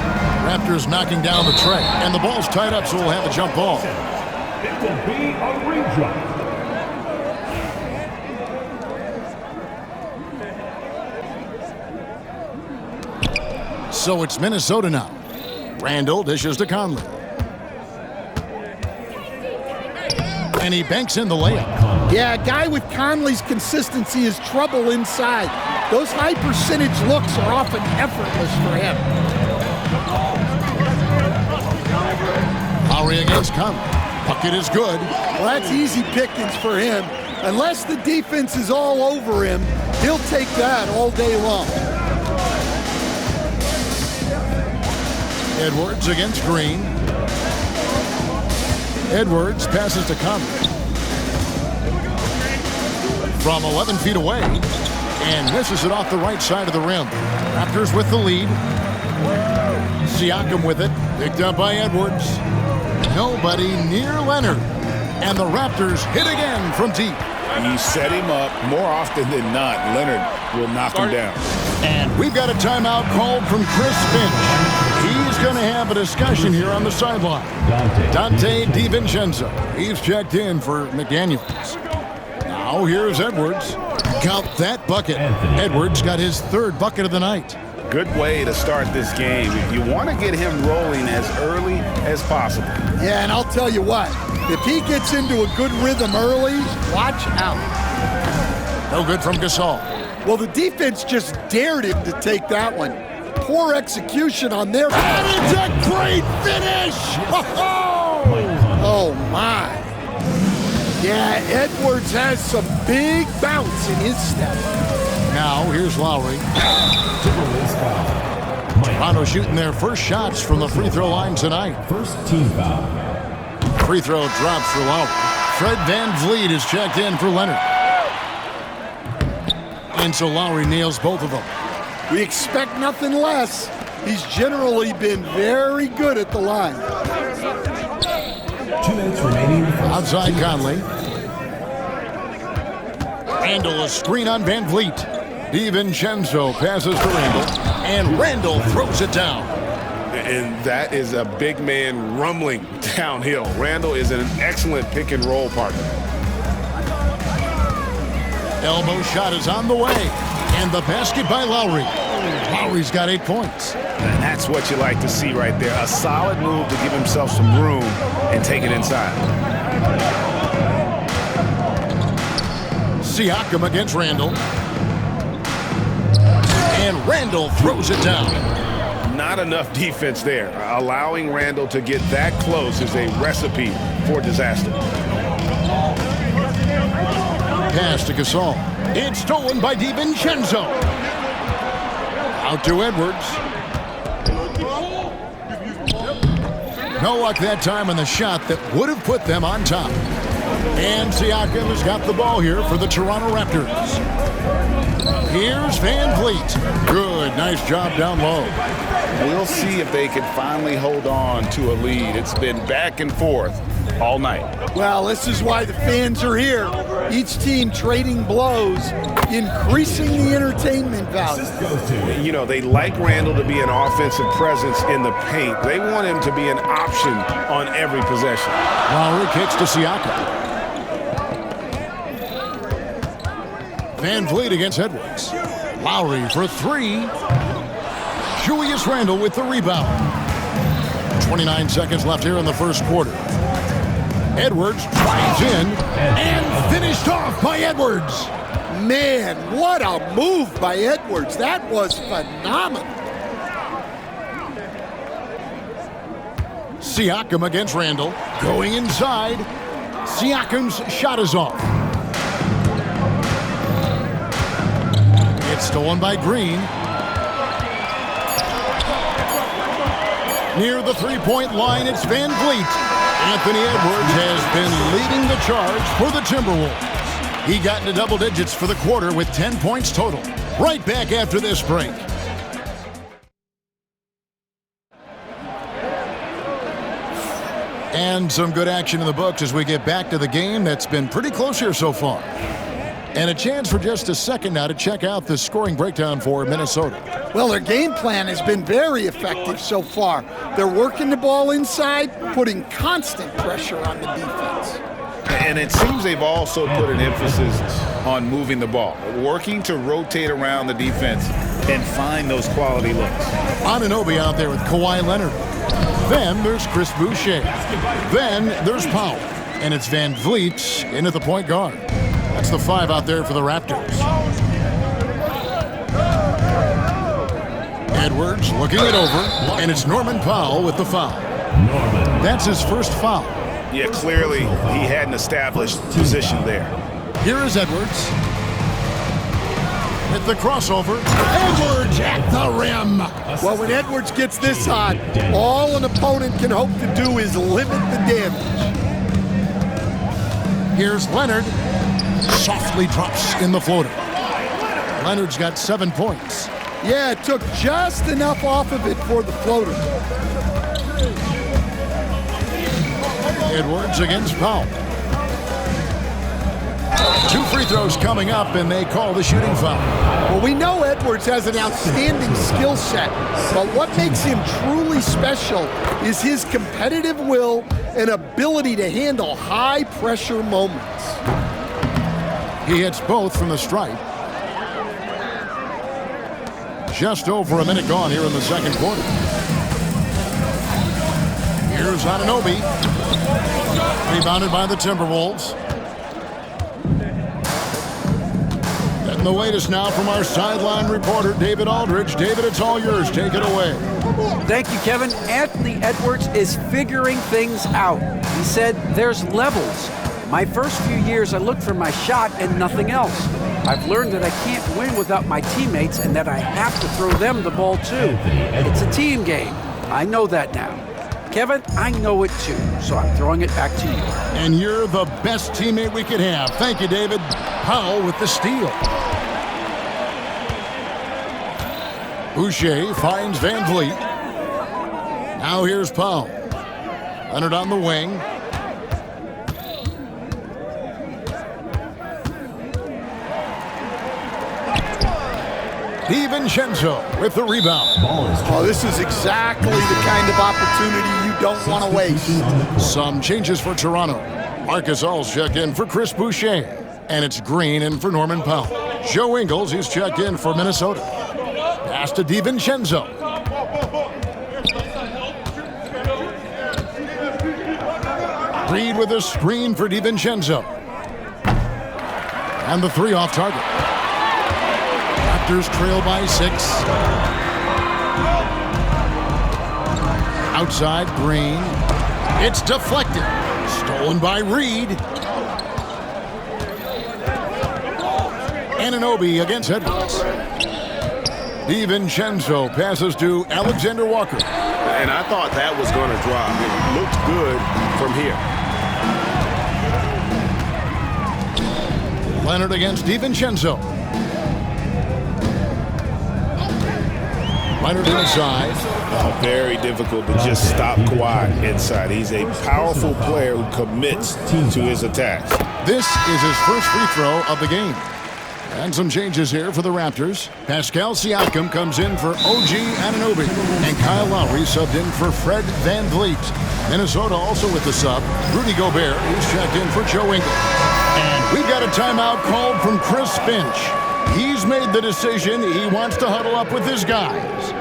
Speaker 8: Raptors knocking down the tray. And the ball's tied up, so we'll have a jump ball.
Speaker 4: It will be a redraw.
Speaker 8: So it's Minnesota now. Randall dishes to Conley. And he banks in the layup.
Speaker 9: Yeah, a guy with Conley's consistency is trouble inside. Those high percentage looks are often effortless for him.
Speaker 8: Lowry against Conley. Bucket is good.
Speaker 9: Well, that's easy pickings for him. Unless the defense is all over him, he'll take that all day long.
Speaker 8: Edwards against Green. Edwards passes to Conley. From 11 feet away. And misses it off the right side of the rim. Raptors with the lead. Siakam with it. Picked up by Edwards. Nobody near Leonard. And the Raptors hit again from deep.
Speaker 10: You set him up more often than not. Leonard will knock him down.
Speaker 8: And we've got a timeout called from Chris Finch. He's going to have a discussion here on the sideline. Dante DiVincenzo. He's checked in for McDaniels. Now here's Edwards. Count that bucket. Edwards got his third bucket of the night.
Speaker 10: Good way to start this game. You want to get him rolling as early as possible.
Speaker 9: Yeah, and I'll tell you what. If he gets into a good rhythm early, watch out.
Speaker 8: No good from Gasol.
Speaker 9: Well, the defense just dared him to take that one. Poor execution on their part.
Speaker 8: And it's a great finish!
Speaker 9: Oh, my. Yeah, Edwards has some big bounce in his step.
Speaker 8: Now, here's Lowry. Toronto shooting their first shots from the free throw line tonight.
Speaker 4: First team foul.
Speaker 8: Free throw drops for Lowry. Fred VanVleet is checked in for Leonard. And so Lowry nails both of them.
Speaker 9: We expect nothing less. He's generally been very good at the line.
Speaker 4: 2 minutes remaining.
Speaker 8: Outside Conley. Randall a screen on VanVleet. DiVincenzo passes to Randall. And Randall throws it down.
Speaker 10: And that is a big man rumbling downhill. Randall is an excellent pick and roll partner.
Speaker 8: Elbow shot is on the way. And the basket by Lowry. Lowry's got 8 points.
Speaker 10: And that's what you like to see right there. A solid move to give himself some room and take it inside.
Speaker 8: Siakam against Randall. And Randall throws it down.
Speaker 10: Not enough defense there. Allowing Randall to get that close is a recipe for disaster.
Speaker 8: pass to Gasol. It's stolen by DiVincenzo. Out to Edwards. No luck that time on the shot that would have put them on top. And Siakam has got the ball here for the Toronto Raptors. Here's Van Vliet. Good, nice job down low.
Speaker 10: We'll see if they can finally hold on to a lead. It's been back and forth all night.
Speaker 9: Well, this is why the fans are here. Each team trading blows, increasing the entertainment value.
Speaker 10: You know, they like Randall to be an offensive presence in the paint. They want him to be an option on every possession.
Speaker 8: Lowry kicks to Siakam. Van Vliet against Edwards. Lowry for three. Julius Randle with the rebound. 29 seconds left here in the first quarter. Edwards drives in and finished off by Edwards.
Speaker 9: Man, what a move by Edwards. That was phenomenal.
Speaker 8: Siakam against Randle. Going inside. Siakam's shot is off. It's stolen by Green. Near the three-point line, it's Van Vliet. Anthony Edwards has been leading the charge for the Timberwolves. He got into double digits for the quarter with 10 points total. Right back after this break. And some good action in the books as we get back to the game that's been pretty close here so far. And a chance for just a second now to check out the scoring breakdown for Minnesota.
Speaker 9: Well, their game plan has been very effective so far. They're working the ball inside, putting constant pressure on the defense.
Speaker 10: And it seems they've also put an emphasis on moving the ball, working to rotate around the defense and find those quality looks.
Speaker 8: Anunoby out there with Kawhi Leonard. Then there's Chris Boucher. Then there's Powell. And it's Van Vliet in at the point guard. That's the five out there for the Raptors. Edwards looking it over, and it's Norman Powell with the foul. That's his first foul.
Speaker 10: Yeah, clearly he had an established position there.
Speaker 8: Here is Edwards. Hit the crossover. Edwards at the rim.
Speaker 9: Well, when Edwards gets this hot, all an opponent can hope to do is limit the damage.
Speaker 8: Here's Leonard. Softly drops in the floater. Leonard's got 7 points.
Speaker 9: Yeah, it took just enough off of it for the floater.
Speaker 8: Edwards against Powell. 2 free throws coming up, and they call the shooting foul.
Speaker 9: Well, we know Edwards has an outstanding skill set, but what makes him truly special is his competitive will and ability to handle high-pressure moments.
Speaker 8: He hits both from the stripe. Just over a minute gone here in the second quarter. Here's Anunoby. Rebounded by the Timberwolves. Getting the latest now from our sideline reporter, David Aldridge. David, it's all yours. Take it away.
Speaker 11: Thank you, Kevin. Anthony Edwards is figuring things out. He said there's levels. My first few years, I looked for my shot and nothing else. I've learned that I can't win without my teammates and that I have to throw them the ball too. It's a team game. I know that now. Kevin, I know it too, so I'm throwing it back to you.
Speaker 8: And you're the best teammate we could have. Thank you, David. Powell with the steal. Boucher finds Van Vliet. Now here's Powell. Leonard on the wing. DiVincenzo with the rebound.
Speaker 9: Oh, this is exactly the kind of opportunity you don't want to waste.
Speaker 8: Some changes for Toronto. Marcus All's checked in for Chris Boucher. And it's Green in for Norman Powell. Joe Ingles, he's checked in for Minnesota. Pass to DiVincenzo. Reed with a screen for DiVincenzo. And the three off target. Raptors trail by 6. Outside, Green. It's deflected. Stolen by Reed. Anunoby against Edwards. DiVincenzo passes to Alexander Walker.
Speaker 10: And I thought that was going to drop. It looked good from here.
Speaker 8: Leonard against DiVincenzo. Leonard inside.
Speaker 10: Oh, very difficult to just stop Kawhi inside. He's a powerful player who commits to his attacks.
Speaker 8: This is his first free throw of the game. And some changes here for the Raptors. Pascal Siakam comes in for OG Anunoby. And Kyle Lowry subbed in for Fred VanVleet. Minnesota also with the sub. Rudy Gobert, who's checked in for Joe Ingles. And we've got a timeout called from Chris Finch. He's made the decision. He wants to huddle up with his guys.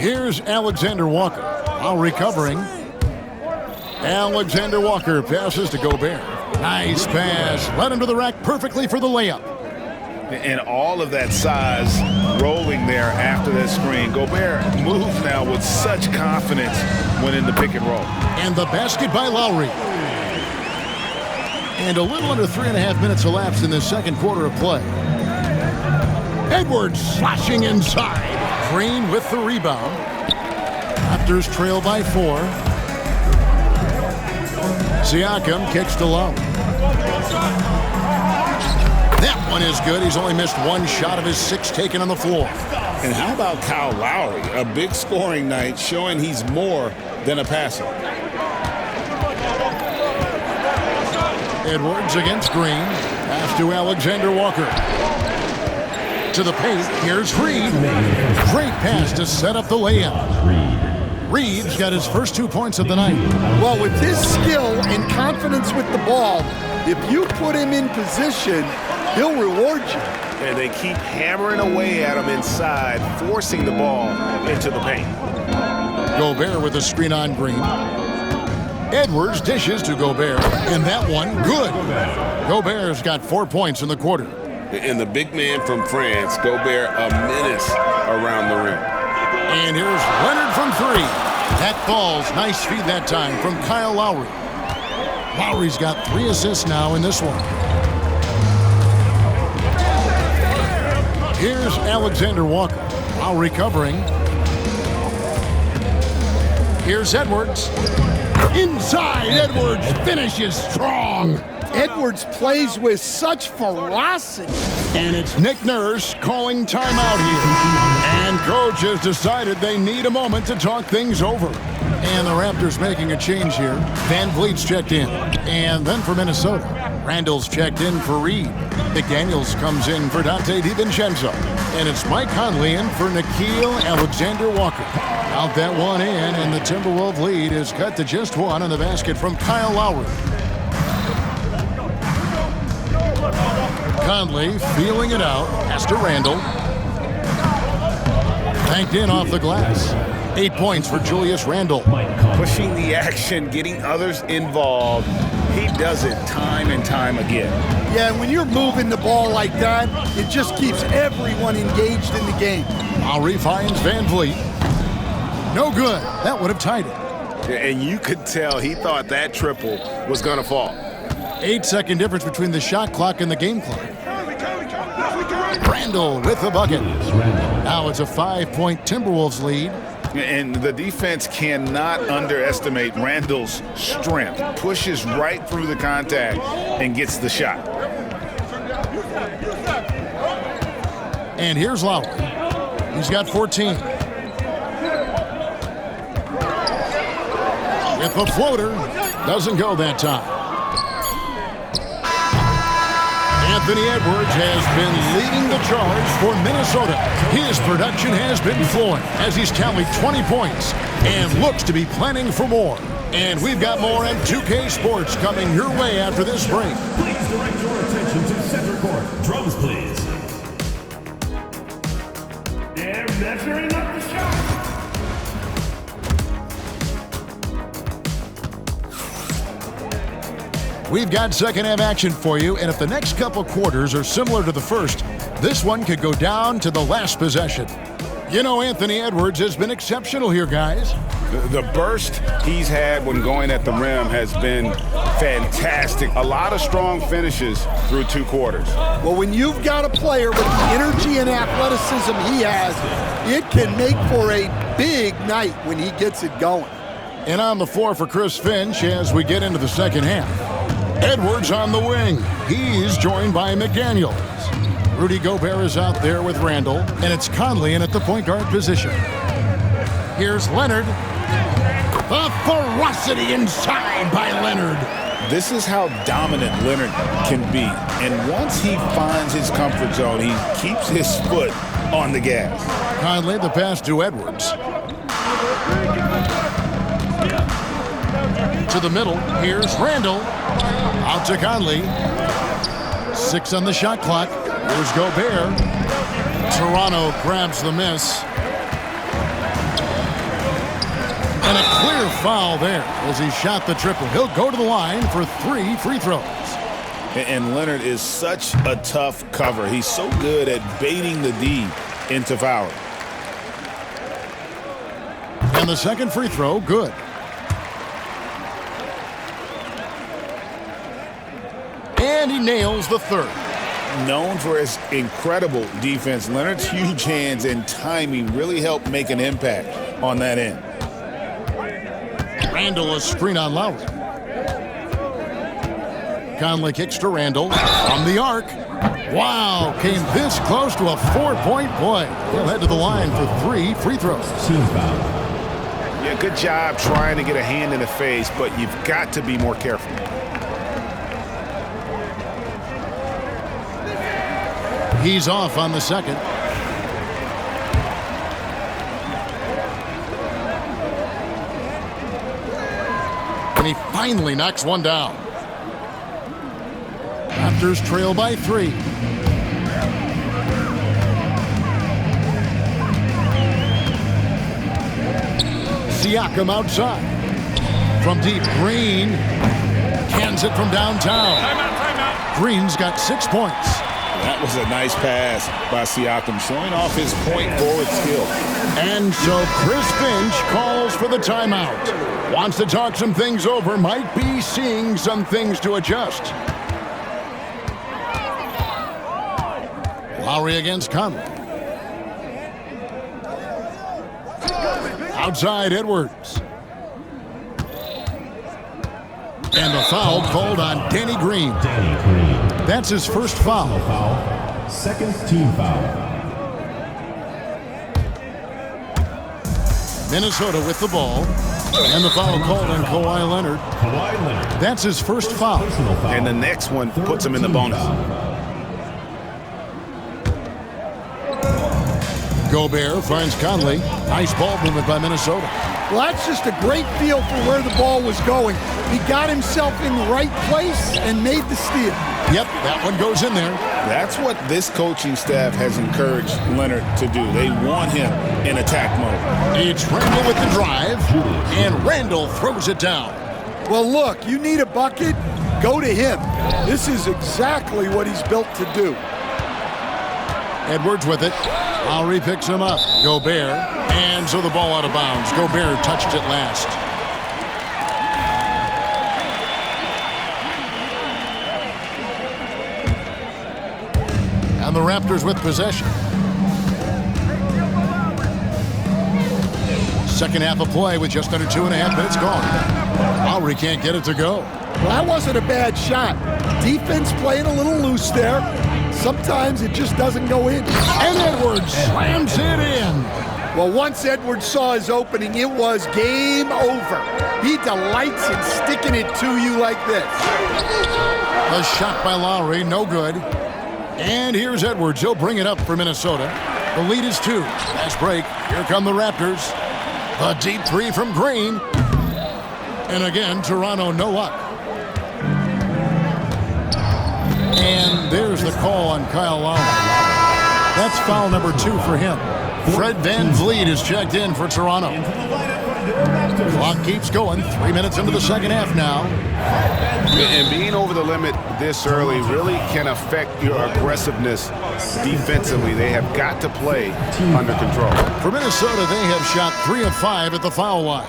Speaker 8: Here's Alexander Walker. While recovering, Alexander Walker passes to Gobert. Nice pass. Led him to the rack perfectly for the layup.
Speaker 10: And all of that size rolling there after that screen. Gobert moves now with such confidence when in the pick and roll.
Speaker 8: And the basket by Lowry. And a little under 3.5 minutes elapsed in the second quarter of play. Edwards slashing inside. Green with the rebound. Raptors trail by 4. Siakam kicks to Lowry. That one is good. He's only missed one shot of his 6 taken on the floor.
Speaker 10: And how about Kyle Lowry? A big scoring night showing he's more than a passer.
Speaker 8: Edwards against Green. Pass to Alexander Walker. To the paint. Here's Reed. Great pass to set up the layup. Reed's got his first 2 points of the night.
Speaker 9: Well, with his skill and confidence with the ball, if you put him in position, he'll reward you.
Speaker 10: And they keep hammering away at him inside, forcing the ball into the paint.
Speaker 8: Gobert with a screen on Green. Edwards dishes to Gobert, and that one good. Gobert's got 4 points in the quarter.
Speaker 10: And the big man from France, Gobert, a menace around the rim.
Speaker 8: And here's Leonard from 3. That falls. Nice feed that time from Kyle Lowry. Lowry's got 3 assists now in this one. Here's Alexander Walker while recovering. Here's Edwards. Inside, Edwards finishes strong.
Speaker 9: Edwards plays with such ferocity.
Speaker 8: And it's Nick Nurse calling timeout here. And coach has decided they need a moment to talk things over. And the Raptors making a change here. VanVleet's checked in. And then for Minnesota, Randall's checked in for Reed. McDaniels comes in for Donte DiVincenzo. And it's Mike Conley in for Nickeil Alexander-Walker. Out that one in, and the Timberwolves lead is cut to just 1 on the basket from Kyle Lowry. Conley feeling it out. Pass to Randall. Banked in off the glass. 8 points for Julius Randle.
Speaker 10: Pushing the action, getting others involved. He does it time and time again.
Speaker 9: Yeah, and when you're moving the ball like that, it just keeps everyone engaged in the game.
Speaker 8: Lowry finds VanVleet. No good. That would have tied it.
Speaker 10: And you could tell he thought that triple was going to fall.
Speaker 8: 8-second difference between the shot clock and the game clock. Randall with the bucket. Now it's a 5-point Timberwolves lead.
Speaker 10: And the defense cannot underestimate Randall's strength. Pushes right through the contact and gets the shot.
Speaker 8: And here's Lowry. He's got 14. With the floater, doesn't go that time. Anthony Edwards has been leading the charge for Minnesota. His production has been flowing as he's tallied 20 points and looks to be planning for more. And we've got more on 2K Sports coming your way after this break.
Speaker 4: Please direct your attention to center court. Drums, please. They're measuring up the shot.
Speaker 8: We've got second half action for you, and if the next couple quarters are similar to the first, this one could go down to the last possession. You know, Anthony Edwards has been exceptional here, guys.
Speaker 10: The burst he's had when going at the rim has been fantastic. A lot of strong finishes through 2 quarters.
Speaker 9: Well, when you've got a player with the energy and athleticism he has, it can make for a big night when he gets it going.
Speaker 8: And on the floor for Chris Finch as we get into the second half. Edwards on the wing. He's joined by McDaniels. Rudy Gobert is out there with Randall, and it's Conley in at the point guard position. Here's Leonard. The ferocity inside by Leonard.
Speaker 10: This is how dominant Leonard can be. And once he finds his comfort zone, he keeps his foot on the gas.
Speaker 8: Conley, the pass to Edwards. To the middle. Here's Randall. Out to Conley. 6 on the shot clock. Here's Gobert. Toronto grabs the miss. And a clear foul there as he shot the triple. He'll go to the line for 3 free throws.
Speaker 10: And Leonard is such a tough cover. He's so good at baiting the D into fouling.
Speaker 8: And the second free throw, good. And he nails the third.
Speaker 10: Known for his incredible defense, Leonard's huge hands and timing really help make an impact on that end.
Speaker 8: Randall a screen on Lowry. Conley kicks to Randall from the arc. Wow, came this close to a 4-point play. He'll head to the line for 3 free throws.
Speaker 10: Yeah, good job trying to get a hand in the face, but you've got to be more careful.
Speaker 8: He's off on the second. And he finally knocks one down. Raptors trail by 3. Siakam outside. From deep, Green cans it from downtown. Green's got 6 points.
Speaker 10: That was a nice pass by Siakam, showing off his point forward skill.
Speaker 8: And so Chris Finch calls for the timeout. Wants to talk some things over, might be seeing some things to adjust. Lowry against Conley. Outside Edwards. And the foul called on Danny Green. That's his first foul.
Speaker 4: Second team foul.
Speaker 8: Minnesota with the ball. And the foul called on Kawhi Leonard. That's his first foul.
Speaker 10: And the next one puts him in the bonus.
Speaker 8: Gobert finds Conley. Nice ball movement by Minnesota.
Speaker 9: Well, that's just a great feel for where the ball was going. He got himself in the right place and made the steal.
Speaker 8: Yep, that one goes in there.
Speaker 10: That's what this coaching staff has encouraged Leonard to do. They want him in attack mode.
Speaker 8: It's Randall with the drive, and Randall throws it down.
Speaker 9: Well, look, you need a bucket, go to him. This is exactly what he's built to do.
Speaker 8: Edwards with it. Lowry picks him up. Gobert. And so the ball out of bounds. Gobert touched it last. And the Raptors with possession. Second half of play with just under 2.5 minutes gone. Lowry can't get it to go.
Speaker 9: Well, that wasn't a bad shot. Defense playing a little loose there. Sometimes it just doesn't go in.
Speaker 8: And Edwards slams it in.
Speaker 9: Well, once Edwards saw his opening, it was game over. He delights in sticking it to you like this.
Speaker 8: A shot by Lowry, no good. And here's Edwards. He'll bring it up for Minnesota. The lead is 2. Fast break. Here come the Raptors. A deep 3 from Green. And again, Toronto no luck. And there's the call on Kyle Lowry. That's foul number 2 for him. Fred VanVleet is checked in for Toronto. Clock keeps going. 3 minutes into the second half now.
Speaker 10: And being over the limit this early really can affect your aggressiveness defensively. They have got to play under control.
Speaker 8: For Minnesota, they have shot 3 of 5 at the foul line.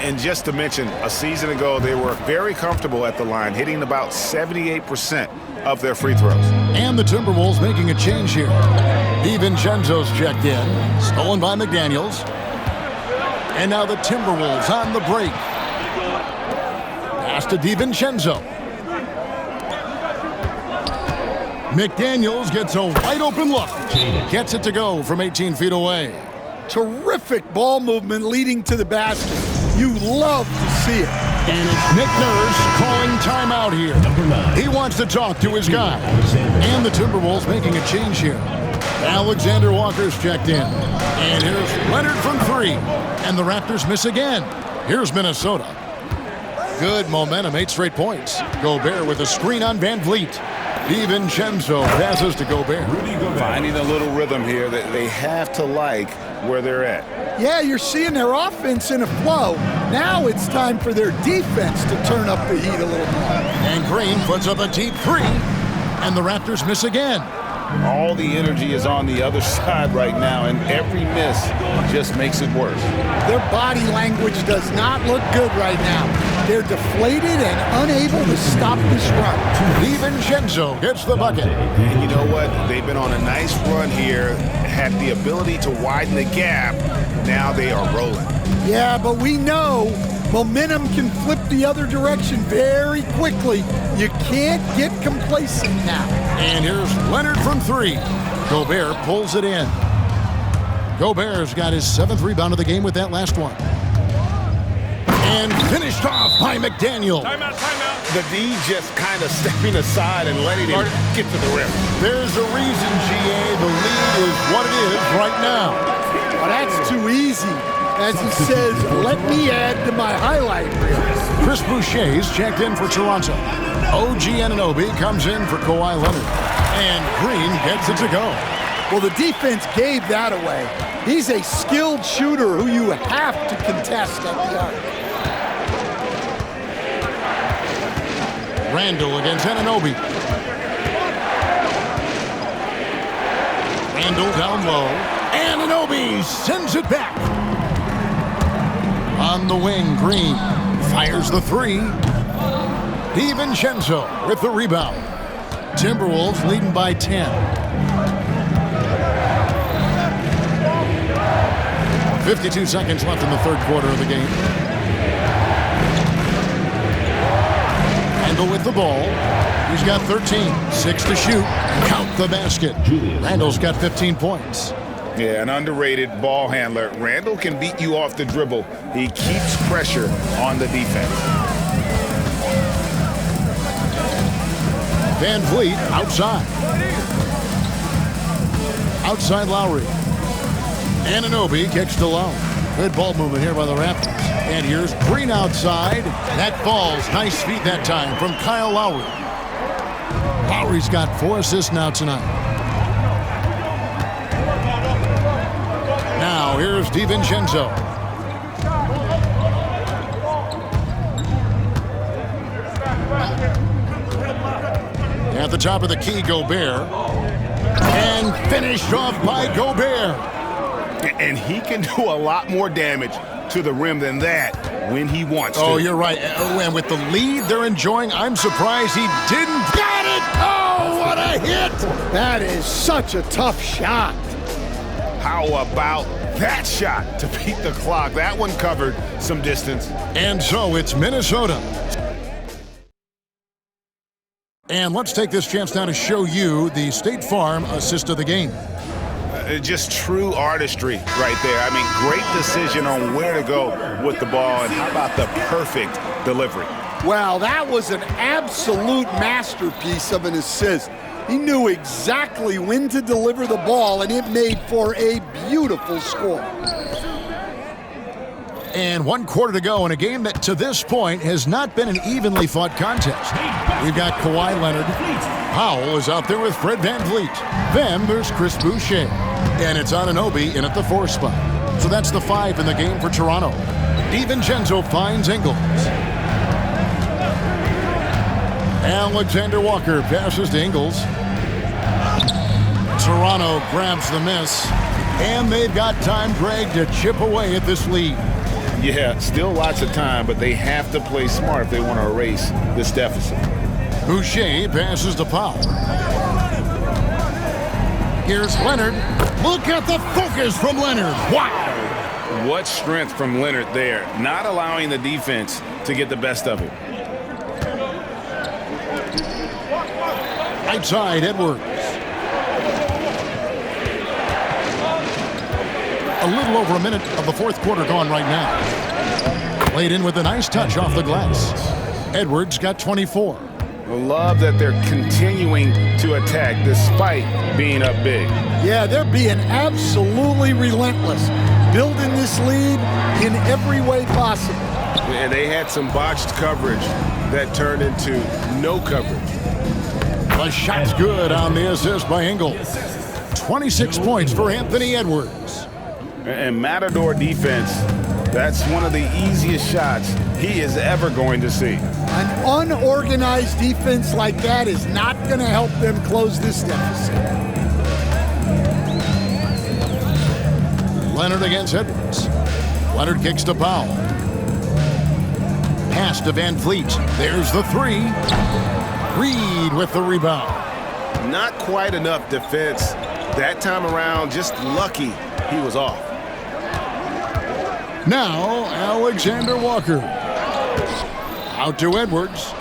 Speaker 10: And just to mention, a season ago, they were very comfortable at the line, hitting about 78% of their free throws.
Speaker 8: And the Timberwolves making a change here. DiVincenzo's checked in, stolen by McDaniels. And now the Timberwolves on the break. Pass to DiVincenzo. McDaniels gets a wide open look. Gets it to go from 18 feet away.
Speaker 9: Terrific ball movement leading to the basket. You love to see it.
Speaker 8: And it's Nick Nurse calling timeout here. He wants to talk to his guy. And the Timberwolves making a change here. Alexander Walker's checked in. And here's Leonard from three. And the Raptors miss again. Here's Minnesota. Good momentum, 8 straight points. Gobert with a screen on Van Vliet. DiVincenzo passes to Gobert.
Speaker 10: Finding a little rhythm here that they have to like where they're at.
Speaker 9: Yeah, you're seeing their offense in a flow. Now it's time for their defense to turn up the heat a little more.
Speaker 8: And Green puts up a deep three. And the Raptors miss again.
Speaker 10: All the energy is on the other side right now, and every miss just makes it worse.
Speaker 9: Their body language does not look good right now. They're deflated and unable to stop this run.
Speaker 8: DiVincenzo gets the bucket.
Speaker 10: And you know what? They've been on a nice run here, had the ability to widen the gap. Now they are rolling.
Speaker 9: Yeah, but we know momentum can flip the other direction very quickly. You can't get complacent now.
Speaker 8: And here's Leonard from three. Gobert pulls it in. Gobert's got his 7th rebound of the game with that last one. And finished off by McDaniel.
Speaker 10: Timeout. The D just kind of stepping aside and letting him get to the rim.
Speaker 8: There's a reason, GA. The lead is what it is right now.
Speaker 9: Well, that's too easy. As he says, let me add to my highlight reel.
Speaker 8: Chris Boucher's checked in for Toronto. OG Anunoby comes in for Kawhi Leonard. And Green gets it to go.
Speaker 9: Well, the defense gave that away. He's a skilled shooter who you have to contest at the arc.
Speaker 8: Randall against Anunoby. Randall down low. Anunoby sends it back. On the wing, Green fires the three. DiVincenzo with the rebound. Timberwolves leading by 10. 52 seconds left in the third quarter of the game. Randall with the ball. He's got 13. 6 to shoot. Count the basket. Randall's got 15 points.
Speaker 10: Yeah, an underrated ball handler. Randall can beat you off the dribble. He keeps pressure on the defense.
Speaker 8: Van Vliet outside. Outside Lowry. Anunoby kicks to low. Good ball movement here by the Raptors. And here's Green outside. That falls. Nice feed that time from Kyle Lowry. Lowry's got 4 assists now tonight. Now here's DiVincenzo. At the top of the key, Gobert. And finished off by Gobert.
Speaker 10: And he can do a lot more damage to the rim than that when he wants to.
Speaker 8: Oh, you're right. And with the lead they're enjoying, I'm surprised he didn't. Got it! Oh, what a hit!
Speaker 9: That is such a tough shot.
Speaker 10: How about that shot to beat the clock? That one covered some distance.
Speaker 8: And so it's Minnesota. And let's take this chance now to show you the State Farm assist of the game.
Speaker 10: Just true artistry right there. I mean, great decision on where to go with the ball, and how about the perfect delivery?
Speaker 9: Well, that was an absolute masterpiece of an assist. He knew exactly when to deliver the ball, and it made for a beautiful score.
Speaker 8: And 1 quarter to go in a game that to this point has not been an evenly fought contest. We've got Kawhi Leonard. Powell is out there with Fred VanVleet. Then there's Chris Boucher. And it's Anunoby in at the 4 spot. So that's the 5 in the game for Toronto. DiVincenzo finds Ingles. Alexander Walker passes to Ingles. Toronto grabs the miss. And they've got time, Greg, to chip away at this lead.
Speaker 10: Yeah, still lots of time, but they have to play smart if they want to erase this deficit.
Speaker 8: Boucher passes to Powell. Here's Leonard. Look at the focus from Leonard. Wow!
Speaker 10: What strength from Leonard there, not allowing the defense to get the best of him.
Speaker 8: Right side, Edwards. A little over a minute of the fourth quarter gone right now. Laid in with a nice touch off the glass. Edwards got 24.
Speaker 10: I love that they're continuing to attack despite being up big.
Speaker 9: Yeah, they're being absolutely relentless, building this lead in every way possible.
Speaker 10: And they had some botched coverage that turned into no coverage.
Speaker 8: The shot's good on the assist by Ingles. 26 points for Anthony Edwards.
Speaker 10: And Matador defense, that's one of the easiest shots he is ever going to see.
Speaker 9: An unorganized defense like that is not going to help them close this deficit.
Speaker 8: Leonard against Edwards. Leonard kicks to Powell. Pass to Van Fleet. There's the three. Reed with the rebound.
Speaker 10: Not quite enough defense that time around. Just lucky he was off.
Speaker 8: Now, Alexander Walker. Out to Edwards.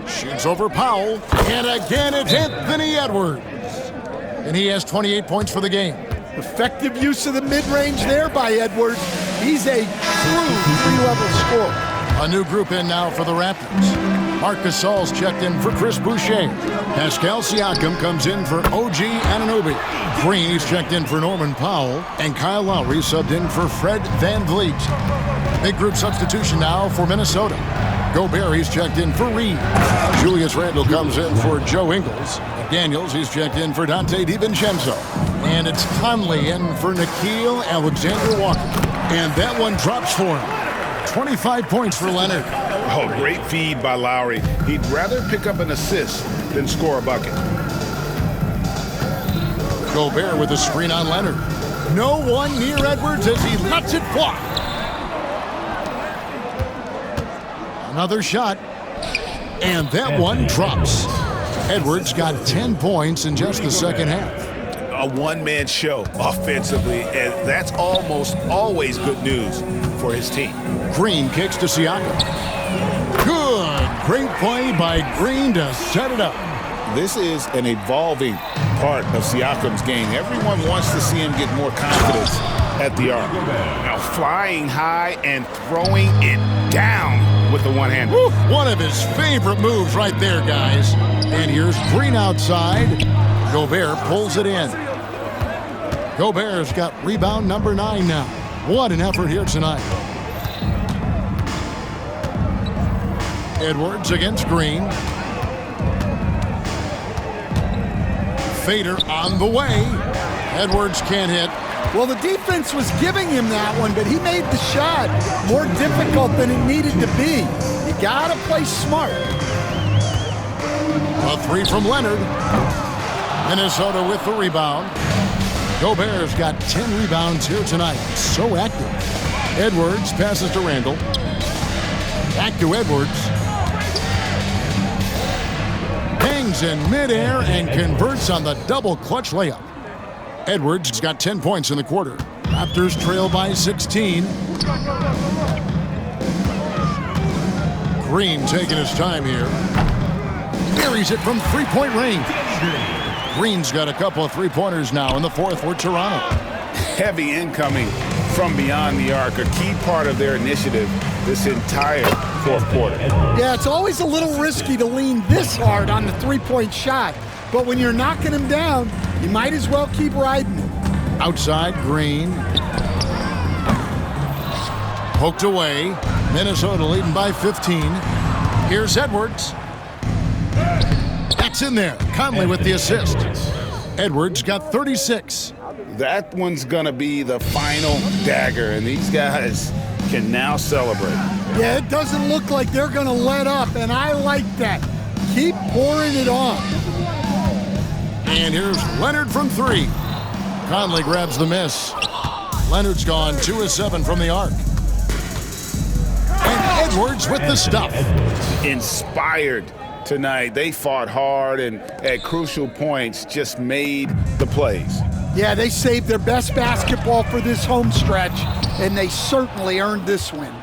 Speaker 8: Shoots over Powell. And again, it's Anthony Edwards. And he has 28 points for the game.
Speaker 9: Effective use of the mid-range there by Edwards. He's a true three-level scorer.
Speaker 8: A new group in now for the Raptors. Marc Gasol's checked in for Chris Boucher. Pascal Siakam comes in for OG Anunoby. Green is checked in for Norman Powell. And Kyle Lowry subbed in for Fred VanVleet. Big group substitution now for Minnesota. Gobert, he's checked in for Reed. Julius Randle comes in for Joe Ingles. Daniels, he's checked in for Dante DiVincenzo. And it's Conley in for Nickeil Alexander-Walker. And that one drops for him. 25 points for Leonard.
Speaker 10: Oh, great feed by Lowry. He'd rather pick up an assist than score a bucket.
Speaker 8: Gobert with a screen on Leonard. No one near Edwards as he lets it fly. Another shot. And that one drops. Edwards got 10 points in just the second half.
Speaker 10: A one-man show offensively, and that's almost always good news for his team.
Speaker 8: Green kicks to Siakam. Good. Great play by Green to set it up.
Speaker 10: This is an evolving part of Siakam's game. Everyone wants to see him get more confidence at the arc. Now flying high and throwing it down with the one-hand.
Speaker 8: One of his favorite moves right there, guys. And here's Green outside. Gobert pulls it in. Gobert's got rebound number 9 now. What an effort here tonight. Edwards against Green. Fader on the way. Edwards can't hit.
Speaker 9: Well, the defense was giving him that one, but he made the shot more difficult than it needed to be. You gotta play smart.
Speaker 8: A three from Leonard. Minnesota with the rebound. Gobert's got 10 rebounds here tonight. So active. Edwards passes to Randle. Back to Edwards. Hangs in midair and converts on the double clutch layup. Edwards got 10 points in the quarter. Raptors trail by 16. Green taking his time here. Carries it from three-point range. Green's got a couple of three-pointers now in the fourth for Toronto.
Speaker 10: Heavy incoming from beyond the arc, a key part of their initiative this entire fourth quarter.
Speaker 9: Yeah, it's always a little risky to lean this hard on the three-point shot, but when you're knocking him down, you might as well keep riding him.
Speaker 8: Outside, Green. Poked away. Minnesota leading by 15. Here's Edwards. That's in there. Conley with the assist. Edwards got 36.
Speaker 10: That one's going to be the final dagger, and these guys can now celebrate.
Speaker 9: Yeah, it doesn't look like they're going to let up, and I like that. Keep pouring it on.
Speaker 8: And here's Leonard from three. Conley grabs the miss. Leonard's gone 2 of 7 from the arc. And Edwards with the stuff.
Speaker 10: Inspired tonight. They fought hard and at crucial points just made the plays.
Speaker 9: Yeah, they saved their best basketball for this home stretch, and they certainly earned this win.